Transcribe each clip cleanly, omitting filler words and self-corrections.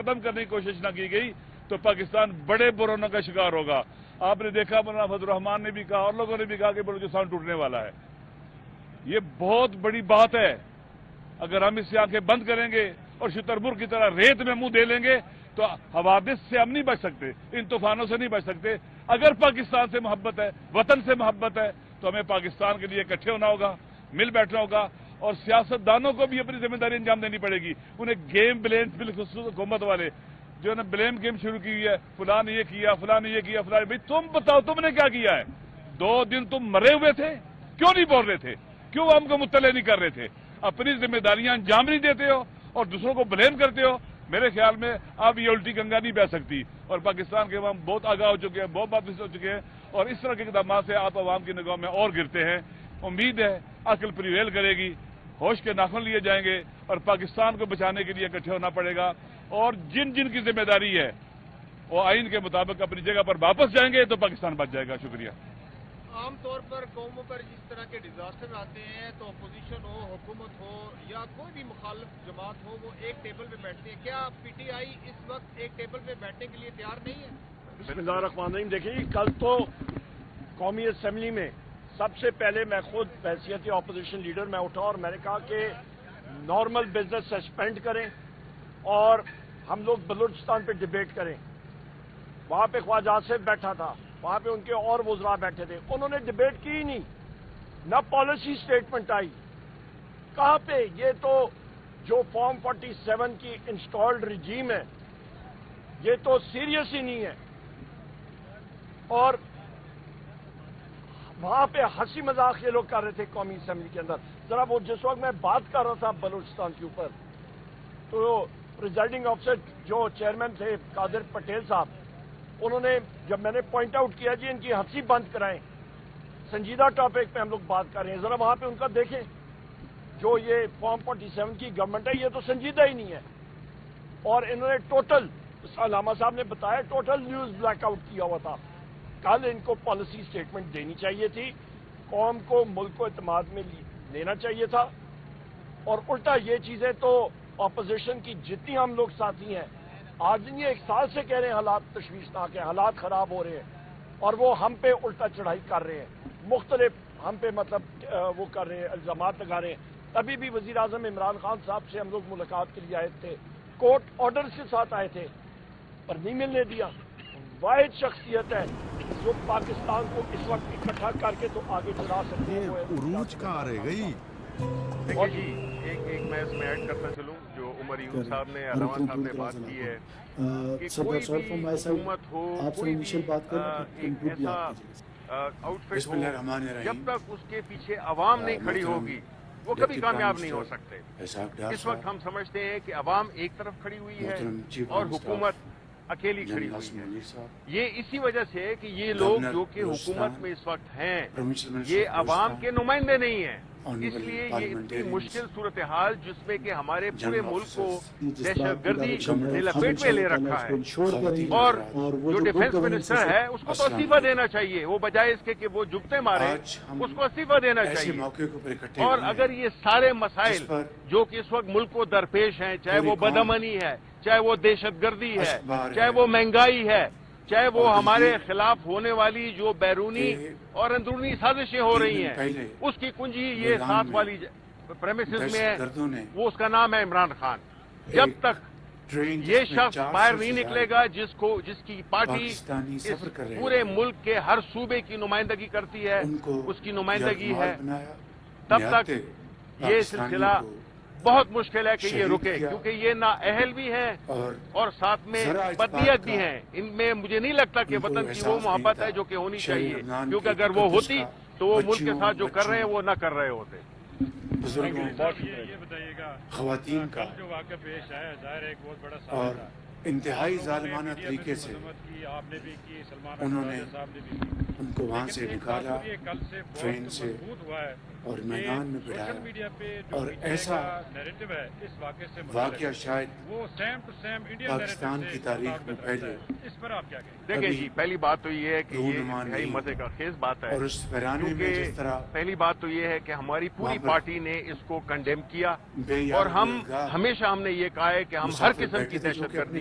ختم کرنے کی کوشش نہ کی گئی تو پاکستان بڑے برونوں کا شکار ہوگا. آپ نے دیکھا مولانا فضل الرحمان نے بھی کہا اور لوگوں نے بھی کہا کہ بلوچستان ٹوٹنے والا ہے. یہ بہت بڑی بات ہے. اگر ہم اس سے آنکھیں بند کریں گے اور شترمرغ کی طرح ریت میں منہ دے لیں گے تو حوادث سے ہم نہیں بچ سکتے, ان طوفانوں سے نہیں بچ سکتے. اگر پاکستان سے محبت ہے, وطن سے محبت ہے, تو ہمیں پاکستان کے لیے اکٹھے ہونا ہوگا, مل بیٹھنا ہوگا, اور سیاستدانوں کو بھی اپنی ذمہ داری انجام دینی پڑے گی. انہیں گیم بلیم, بالخصوص حکومت والے جو نے بلیم گیم شروع کی ہوئی ہے, فلاں نے یہ کیا, فلاں نے یہ کیا, فلاں. بھائی تم بتاؤ تم نے کیا کیا ہے؟ 2 دن تم مرے ہوئے تھے, کیوں نہیں بول رہے تھے؟ کیوں ہم کو مطلع نہیں کر رہے تھے؟ اپنی ذمہ داریاں انجام نہیں دیتے ہو اور دوسروں کو بلیم کرتے ہو. میرے خیال میں اب یہ الٹی گنگا نہیں بہ سکتی, اور پاکستان کے عوام بہت آگاہ ہو چکے ہیں, بہت بات ہو چکے ہیں, اور اس طرح کے اقدامات سے آپ عوام کی نگاہ میں اور گرتے ہیں. امید ہے عقل پریویل کرے گی, ہوش کے ناخن لیے جائیں گے, اور پاکستان کو بچانے کے لیے اکٹھے ہونا پڑے گا. اور جن جن کی ذمہ داری ہے وہ آئین کے مطابق اپنی جگہ پر واپس جائیں گے تو پاکستان بچ جائے گا. شکریہ. عام طور پر قوموں پر جس طرح کے ڈیزاسٹر آتے ہیں تو اپوزیشن ہو, حکومت ہو یا کوئی بھی مخالف جماعت ہو, وہ ایک ٹیبل پہ بیٹھتے ہیں. کیا پی ٹی آئی اس وقت ایک ٹیبل پہ بیٹھنے کے لیے تیار نہیں ہے؟ بسم اللہ الرحمن الرحیم. دیکھیے, کل تو قومی اسمبلی میں سب سے پہلے میں خود بحیثیت اپوزیشن لیڈر میں اٹھا اور میں نے کہا کہ نارمل بزنس سسپینڈ کریں اور ہم لوگ بلوچستان پہ ڈبیٹ کریں. وہاں پہ خواجہ آصف بیٹھا تھا, وہاں پہ ان کے اور وزراء بیٹھے تھے, انہوں نے ڈبیٹ کی ہی نہیں, نہ پالیسی سٹیٹمنٹ آئی. کہاں پہ؟ یہ تو جو فارم 47 کی انسٹالڈ رجیم ہے یہ تو سیریس ہی نہیں ہے. اور وہاں پہ ہنسی مذاق یہ لوگ کر رہے تھے قومی اسمبلی کے اندر. ذرا وہ جس وقت میں بات کر رہا تھا بلوچستان کے اوپر تو پریزائڈنگ آفیسر جو چیئرمین تھے قادر پٹیل صاحب, انہوں نے جب میں نے پوائنٹ آؤٹ کیا جی ان کی ہنسی بند کرائیں, سنجیدہ ٹاپک پہ ہم لوگ بات کر رہے ہیں, ذرا وہاں پہ ان کا دیکھیں. جو یہ فارم 47 کی گورنمنٹ ہے یہ تو سنجیدہ ہی نہیں ہے. اور انہوں نے ٹوٹل, علامہ صاحب نے بتایا, ٹوٹل نیوز بلیک آؤٹ کیا ہوا تھا. کل ان کو پالیسی سٹیٹمنٹ دینی چاہیے تھی, قوم کو, ملک کو اعتماد میں لینا چاہیے تھا. اور الٹا یہ چیزیں تو اپوزیشن کی جتنی ہم لوگ ساتھی ہیں آج یہ 1 سال سے کہہ رہے ہیں حالات تشویشناک ہیں, حالات خراب ہو رہے ہیں, اور وہ ہم پہ الٹا چڑھائی کر رہے ہیں, مختلف ہم پہ مطلب وہ کر رہے ہیں, الزامات لگا رہے ہیں. ابھی بھی وزیر اعظم عمران خان صاحب سے ہم لوگ ملاقات کے لیے آئے تھے, کورٹ آرڈر کے ساتھ آئے تھے, پر نہیں ملنے دیا. واحد شخصیت ہے جو پاکستان کو اس وقت اکٹھا کر کے تو آگے چلا سکتے ہیں. عروج کہاں رہ گئی؟ دیکھیے جی, ایک میں اس میں ایڈ کرتا چلوں جو عمر یونس صاحب نے, علامہ صاحب نے بات کی ہے کہ کوئی بھی حکومت ہو, کوئی بھی ایک ایسا آؤٹ فٹ ہو, جب تک اس کے پیچھے عوام نہیں کھڑی ہوگی وہ کبھی کامیاب نہیں ہو سکتے. اس وقت ہم سمجھتے ہیں کہ عوام ایک طرف کھڑی ہوئی ہے اور حکومت اکیلی کھڑی ہوئی ہے. یہ اسی وجہ سے ہے کہ یہ لوگ جو کہ حکومت میں اس وقت ہیں یہ عوام کے نمائندے نہیں ہیں. اس لیے یہ اتنی مشکل صورتحال جس میں کہ ہمارے پورے ملک کو دہشت گردی نے لپیٹ میں لے رکھا ہے, اور جو ڈیفنس منسٹر ہے اس کو تو استعفیٰ دینا چاہیے, وہ بجائے اس کے کہ وہ جگتے مارے اس کو استعفیٰ دینا چاہیے. اور اگر یہ سارے مسائل جو کہ اس وقت ملک کو درپیش ہیں, چاہے وہ بدامنی ہے, چاہے وہ دہشت گردی ہے, چاہے وہ مہنگائی ہے, چاہے وہ ہمارے خلاف ہونے والی جو بیرونی اور اندرونی سازشیں ہو رہی ہیں, اس کی کنجی یہ ساتھ والی پریمیسز میں ہے, وہ اس کا نام ہے عمران خان. جب تک یہ شخص باہر نہیں نکلے گا جس کی پارٹی اس پورے ملک کے ہر صوبے کی نمائندگی کرتی ہے, اس کی نمائندگی ہے, تب تک یہ سلسلہ بہت مشکل ہے کہ یہ رکے, کیونکہ یہ نااہل بھی ہیں اور ساتھ میں بدنیت بھی ہیں. ان میں مجھے نہیں لگتا کہ وطن کی وہ محبت ہے جو کہ ہونی چاہیے, کیونکہ اگر وہ ہوتی تو وہ ملک کے ساتھ جو کر رہے ہیں وہ نہ کر رہے ہوتے. بزرگوں, یہ بتائیے گا خواتین کا جو واقعہ پیش آیا, ظاہر ہے ایک بہت بڑا اور انتہائی ظالمانہ طریقے سے انہوں نے ان کو وہاں سے نکالا, ٹرین سے اور میدان میں بٹھایا, اور ایسا واقعہ شاید پاکستان کی تاریخ میں پہلے. دیکھیں جی, پہلی بات تو یہ ہے کہ یہ انتہائی مزے کا خیز بات ہے, اور اس ویرانے میں جس طرح پہلی بات تو یہ ہے کہ ہماری پوری پارٹی نے اس کو کنڈیم کیا, اور ہم ہمیشہ ہم نے یہ کہا ہے کہ ہم ہر قسم کی دہشت گردی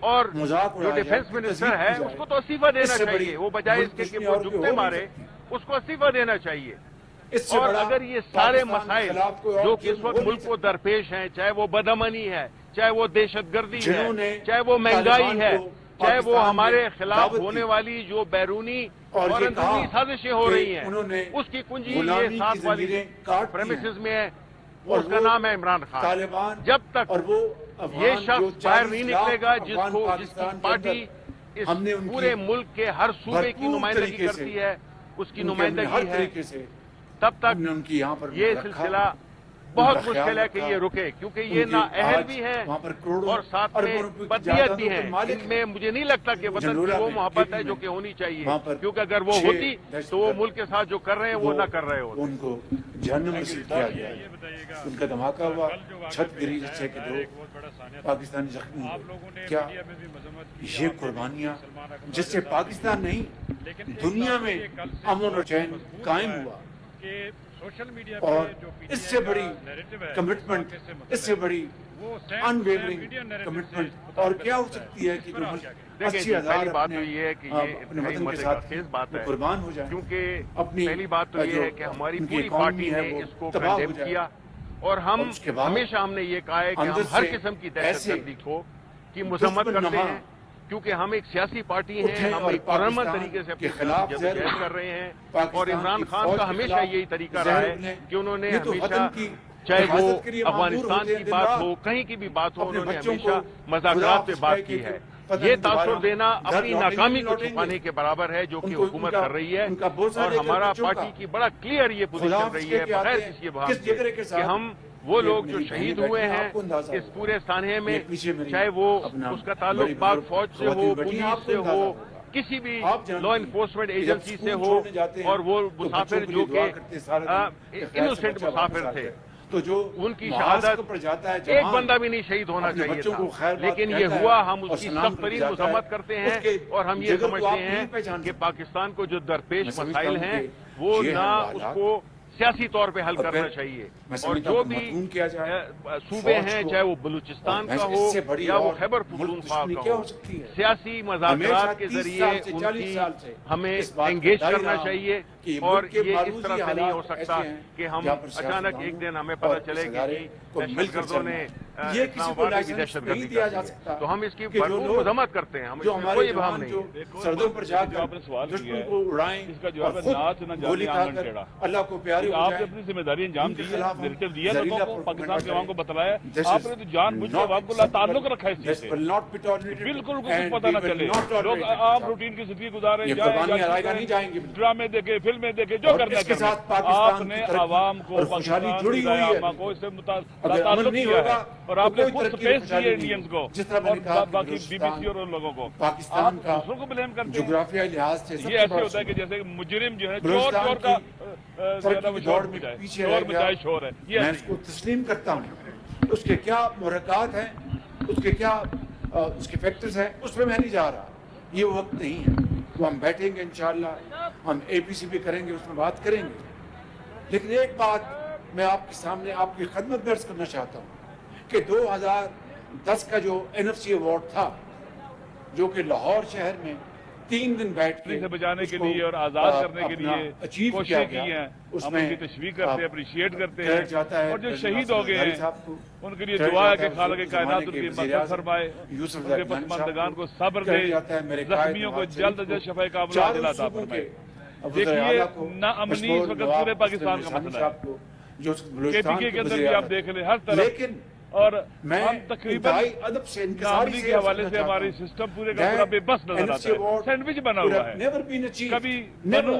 اور مذاق جو اڑایا ڈیفنس جائے، منسٹر تذلیل ہے کی جائے۔ اس کو تو استعفیٰ دینا اس سے چاہیے، بڑی وہ بجائے اس کے ملک کہ میں وہ اور کوئی جملے ہو مارے نہیں سکتی۔ اس کو استعفیٰ دینا چاہیے۔ اس سے اور بڑا اگر یہ سارے پاکستان کے مسائل خلاف کوئی اور جو کہ اس جرم وقت ہو نہیں ملک کو سکتا۔ درپیش ہیں، چاہے وہ بدامنی ہے، چاہے وہ دہشت گردی ہے، جنہوں نے چاہے وہ مہنگائی طالبان ہے، کو چاہے وہ پاکستان ہمارے میں خلاف دعوت ہونے دی والی جو بیرونی اور اور یہ اندرونی کہا سازشیں ہو کہ رہی ہیں، انہوں نے اس کی کنجی غلامی یہ کی ساتھ والی زنجیریں کاٹ دی ہیں۔ پریمیسز میں ہے، اور اس کا وہ نام ہے عمران خان۔ طالبان جب تک اور وہ یہ افغان جو شخص باہر 40 نہیں لاکھ نکلے گا جس افغان کی پاکستان کے پارٹی اندر اس ہم نے ان کی پورے ملک کے ہر صوبے کی بھرپور نمائندگی طریقے سے کرتی ہے، اس کی نمائندگی ہے، تب تک یہ سلسلہ بہت مشکل ہے کہ یہ رکے، کیونکہ یہ نااہل بھی ہیں اور ساتھ میں بدنیت بھی ہیں۔ ان میں مجھے نہیں لگتا کہ وطن کی وہ محبت ہے جو کہ ہونی چاہیے، کیونکہ اگر وہ ہوتی تو وہ ملک کے ساتھ جو کر رہے ہیں وہ نہ کر رہے ہوتے۔ ان کو جہنم میں سے کیا گیا ہے، ان کا دھماکہ ہوا، چھت گری جس سے کہ 2 پاکستانی زخمی ہوئے۔ کیا یہ قربانیاں جس سے پاکستان نہیں دنیا میں امن و چین قائم ہوا، اور اس سے بڑی کمٹمنٹ، اس سے بڑی ان ویورنگ کمٹمنٹ اور کیا ہو سکتی ہے کہ جو پہلی بات تو یہ ہے کہ یہ اپنے وطن کے ساتھ بات ہے، قربان ہو جائے، کیونکہ اپنی پہلی بات تو یہ ہے کہ ہماری پوری پارٹی نے اس کو کنڈیم کیا، اور ہم ہمیشہ ہم نے یہ کہا ہے کہ ہم ہر قسم کی دہشت گردی کو کی مذمت کرتے ہیں، کیونکہ ہم ایک سیاسی پارٹی ہیں، ہم ایک پرامن طریقے سے اپنے خلاف جدوجہد کر رہے ہیں، اور عمران خان کا ہمیشہ یہی طریقہ رہا ہے کہ انہوں نے ہمیشہ چاہے وہ افغانستان کی بات ہو، کہیں کی بھی بات ہو، انہوں نے ہمیشہ مذاکرات پہ بات کی ہے۔ یہ تاثر دینا اپنی ناکامی کو چھپانے کے برابر ہے جو کہ حکومت کر رہی ہے، اور ہمارا پارٹی کی بڑا کلیئر یہ پوزیشن رہی ہے بغیر کسی ابہام کے کہ ہم وہ لوگ جو شہید ہوئے ہیں اس پورے سانحے میں، چاہے وہ اس کا تعلق پاک فوج سے ہو، پولیس سے ہو، کسی بھی لا انفورسمنٹ ایجنسی سے ہو، اور وہ مسافر جو کہ انوسنٹ مسافر تھے، تو جو ان کی شہادت ایک بندہ بھی نہیں شہید ہونا چاہیے تھا، لیکن یہ ہوا۔ ہم اس کی سخت ترین مذمت کرتے ہیں، اور ہم یہ سمجھتے ہیں کہ پاکستان کو جو درپیش مسائل ہیں وہ نہ اس کو سیاسی طور پہ حل کرنا چاہیے، اور جو بھی صوبے ہیں چاہے وہ بلوچستان کا ہو یا وہ خیبر پختونخوا کا ہو، سیاسی مذاکرات کے ذریعے ان کی ہمیں انگیج کرنا چاہیے، اور یہ اس طرح سے نہیں ہو سکتا کہ ہم اچانک ایک دن ہمیں پتہ چلے کہ دہشت گردوں نے اسلام آباد میں بھی دہشت گردی کر دی ہے، تو ہم اس کی بھرپور مذمت کرتے ہیں، ہم اس میں کوئی ابہام نہیں ہے۔ سردوں پر جا کر دشمن کو اڑائیں اور خود گولی کھا کر اللہ کو پیاری ہو آپ نے جائیں، اپنی ذمہ داری انجام دی ہے، نیریٹو دیا لوگوں کو، پاکستان کے عوام کو بتلایا، آپ نے تو جان بوجھ کے عوام کو تعلق رکھا ہے اس چیز سے، بالکل کچھ پتہ نہ چلے، لوگ عام روٹین کی زندگی گزارے، جائیں ڈرامے دیکھے، فلمیں دیکھے، جو کرنا ہے، آپ نے عوام کو، پاکستان کی عوام کو اس سے تعلق کیا ہے، اور آپ نے خود سپیس دیے انڈینز کو اور باقی بی بی سی اور ان لوگوں کو، پاکستان کا دوسروں کو بلیم کرتے ہیں۔ جغرافیائی لحاظ سے یہ ایسے ہوتا ہے کہ جیسے مجرم جو ہے چور کا دوڑ میں پیچھے رہ گیا، شور ہے، میں اس کو تسلیم کرتا ہوں۔ اس کے کیا محرکات ہیں، اس کے کیا اس کے فیکٹرز ہیں، اس پہ میں نہیں جا رہا، یہ وقت نہیں ہے، تو ہم بیٹھیں گے انشاءاللہ، ہم اے پی سی بھی کریں گے، اس میں بات کریں گے، لیکن ایک بات میں آپ کے سامنے آپ کی خدمت درج کرنا چاہتا ہوں کہ 2010 کا جو NFC ایوارڈ تھا، جو کہ لاہور شہر میں 3 دن بیٹھ کے سے بچانے کے لیے اور آزاد کرنے کے لیے کوششیں کی ہیں، ہم ان کی تشویق کرتے ہیں، اپریشیٹ کرتے ہیں، اور جو شہید ہو گئے ہیں ان کے لیے دعا ہے کہ خالق کائنات ان کی مغفرت فرمائے، ان کے پسماندگان کو صبر دے، زخمیوں کو جلد از جلد شفا کاملہ عاجلہ عطا فرمائے۔ دیکھیے ناامنی اس وقت پورے پاکستان کا مسئلہ ہے، KPK کے اندر بھی آپ دیکھ لیں ہر طرف، اور ہم تقریباً ناامنی کے حوالے سے ہماری سسٹم پورے کا پورا بے بس نظر آتا ہے، سینڈوچ بنا ہوا ہے، کبھی بنو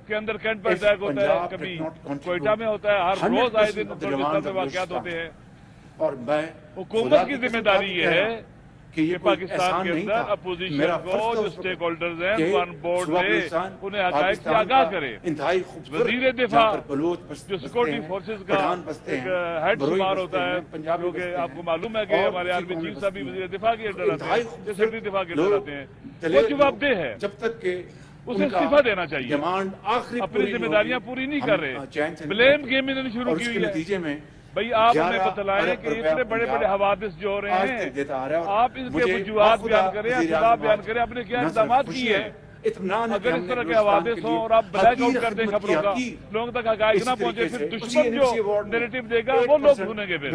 کے اندر کینٹ پر اٹیک ہوتا ہے، کبھی کوئٹہ میں ہوتا ہے، ہر روز آئے دن بلوچستان میں واقعات ہوتے ہیں، اور میں حکومت کی ذمہ داری یہ ہے کہ پاکستان کے اندر اپوزیشن کو جو سٹیک ہولڈرز ہیں ون بورڈ میں انہیں حقائق سے آگاہ کرے۔ وزیر دفاع جو سیکورٹی فورسز کا ایک ہیڈ شمار ہوتا ہے، کیونکہ آپ کو معلوم ہے کہ ہمارے آرمی چیف صاحب بھی وزیر دفاع کے انڈر آتے ہیں، سیکرٹری دفاع کے انڈر آتے ہیں، وہ جواب دہ ہے، جب تک کہ اسے استعفیٰ دینا چاہیے، اپنی ذمہ داریاں پوری نہیں کر رہے، بلیم گیم انہوں نے شروع کی ہوئی ہے۔ بھائی آپ ہمیں بتلائیں کہ اتنے بڑے بڑے حوادث جو ہو رہے ہیں، آپ اس کے وجوہات بیان کریں، اسباب بیان کریں، آپ نے کیا اقدامات کیے ہیں۔ اگر اس طرح کے حوادث ہوں اور آپ بلیک آؤٹ کر دیں خبروں کا، لوگوں تک حقائق نہ پہنچے، پھر دشمن جو نیریٹو دے گا وہ لوگ سنیں گے۔ پھر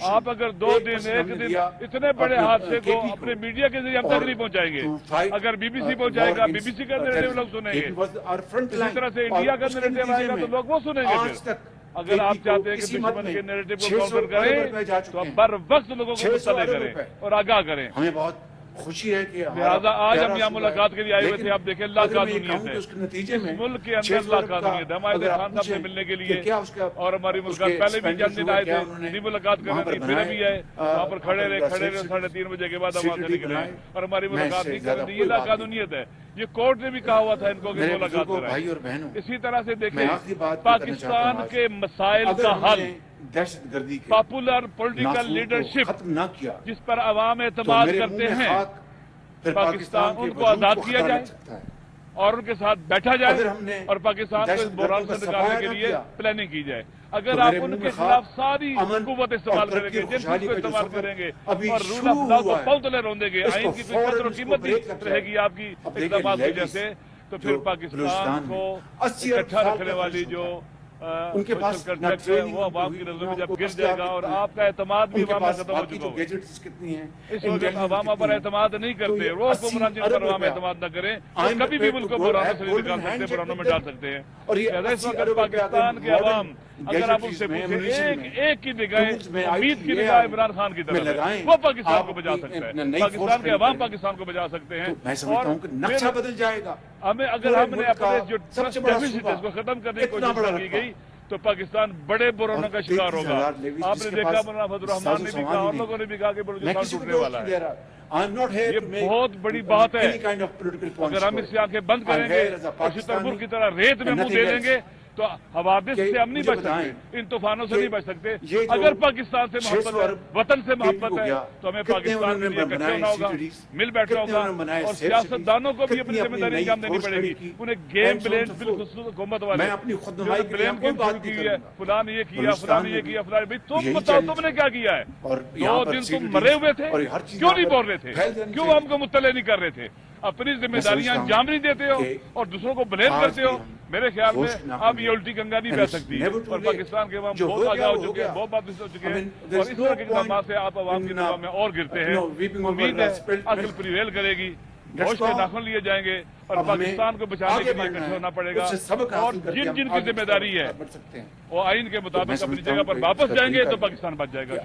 آپ اگر 2 دن 1 دن اتنے بڑے حادثے کو اپنے میڈیا کے ذریعے ہم تک نہیں پہنچائیں گے، اگر BBC پہنچائے گا BBC کا نیریٹو لوگ سنیں گے، اسی طرح سے انڈیا کا نیریٹو آئے گا تو لوگ وہ سنیں گے۔ پھر اگر آپ چاہتے ہیں کہ دشمن کے نیریٹو کو کاؤنٹر کریں تو آپ بر وقت لوگوں کو مطلع کریں اور آگاہ کریں۔ ہمیں بہت خوشی ہے کہ لہٰذا آج ہم یہاں ملاقات کے لیے آئے ہوئے تھے. آپ دیکھیں لاقانونیت ہے اس کے نتیجے میں ملک کے اندر لاقانونیت ہے. ہمارے خان صاحب سے ملنے کے لیے اور ہماری ملاقات پہلے بھی چند دن آئے تھے, نہیں ملاقات کرنے تھی, پھر ابھی آئے وہاں پر کھڑے رہے 3:30 بجے کے بعد ہم وہاں سے نکلے اور ہماری ملاقات نہیں کر رہی. یہ لاقانونیت ہے. یہ کورٹ نے بھی کہا ہوا تھا ان کو کہ ملاقات کریں. اسی طرح سے دیکھیں پاکستان کے مسائل کا حل دہشت گردی کے پاپولر پولیٹیکل لیڈرشپ ختم نہ کیا جس پر عوام اعتماد کرتے ہیں, پاکستان ان کو آزاد کیا جائے اور ان کے ساتھ بیٹھا جائے اور پاکستان کو اس بحران سے نکالنے کے لیے پلاننگ کی جائے. اگر آپ ان کے خلاف ساری قوت استعمال کریں گے, جن کو استعمال کریں گے اور رول آف لا کو پاؤں روندیں گے, آئین کی کوئی قدر و قیمت نہیں رہے گی آپ کی اقدامات کی وجہ سے, تو پھر پاکستان کو اکٹھا رکھنے والی جو ان کے پاس وہ عوام کی نظروں میں جب گر جائے گا اور آپ کا اعتماد بھی عوام میں ختم ہو چکا ہوگا. اس وقت عوام پر اعتماد نہیں کرتے, وہ حکمران جن پر عوام اعتماد نہ کریں وہ کبھی بھی ملک کو بحرانوں سے نہیں نکال سکتے, بحرانوں میں ڈال سکتے ہیں. اس وقت پاکستان کے عوام اگر آپ ان سے پوچھیں ایک کی نگاہیں امید کی نگاہ عمران خان کی طرف ہے, وہ پاکستان کو بچا سکتا ہے, پاکستان کے عوام پاکستان کو بچا سکتے ہیں. اور نقشہ بدل جائے گا. اگر ہم نے اپنے جو ٹرسٹ ڈیفیسٹ اس کو ختم کرنے کی کوشش کی گئی تو پاکستان بڑے بحرانوں کا شکار ہوگا. آپ نے دیکھا مولانا فضل الرحمان نے بھی کہا اور لوگوں نے بھی کہا کہ بلوچستان ٹوٹنے والا ہے. یہ بہت بڑی بات ہے. اگر ہم اس سے آنکھیں بند کریں گے اور شترپور کی طرح ریت میں منہ دے دیں گے تو حوادث سے ہم نہیں بچ سکتے, ان طوفانوں سے نہیں بچ سکتے. اگر پاکستان سے محبت ہے, وطن سے محبت ہے, تو ہمیں پاکستان کے لیے اکٹھے ہونا ہوگا, مل بیٹھنا ہوگا اور سیاستدانوں کو بھی اپنی ذمہ داری انجام دینی پڑے گی. انہیں گیم بلیم بالخصوص حکومت والے بلیم گیم شروع کی ہے, فلاں نے یہ کیا, فلاں نے یہ کیا, فلاں. بھائی تم بتاؤ تم نے کیا کیا ہے؟ 2 دن تم مرے ہوئے تھے, کیوں نہیں بول رہے تھے, کیوں ہم کو مطلع نہیں کر رہے تھے؟ اپنی ذمہ داریاں انجام نہیں دیتے ہو اور دوسروں کو بلیم کرتے ہو. میرے خیال میں اب یہ الٹی گنگا نہیں بہ سکتی اور پاکستان کے عوام بہت آگاہ ہو چکے ہیں, بہت بات ہو چکے ہیں اور اس طرح کے اقدامات سے آپ عوام کی نگاہ میں اور گرتے ہیں. امید ہے عقل پریویل کرے گی, ہوش کے ناخن لیے جائیں گے اور پاکستان کو بچانے کے لیے اکٹھے ہونا پڑے گا. اور جن جن کی ذمہ داری ہے وہ آئین کے مطابق اپنی جگہ پر واپس جائیں گے تو پاکستان بچ جائے گا.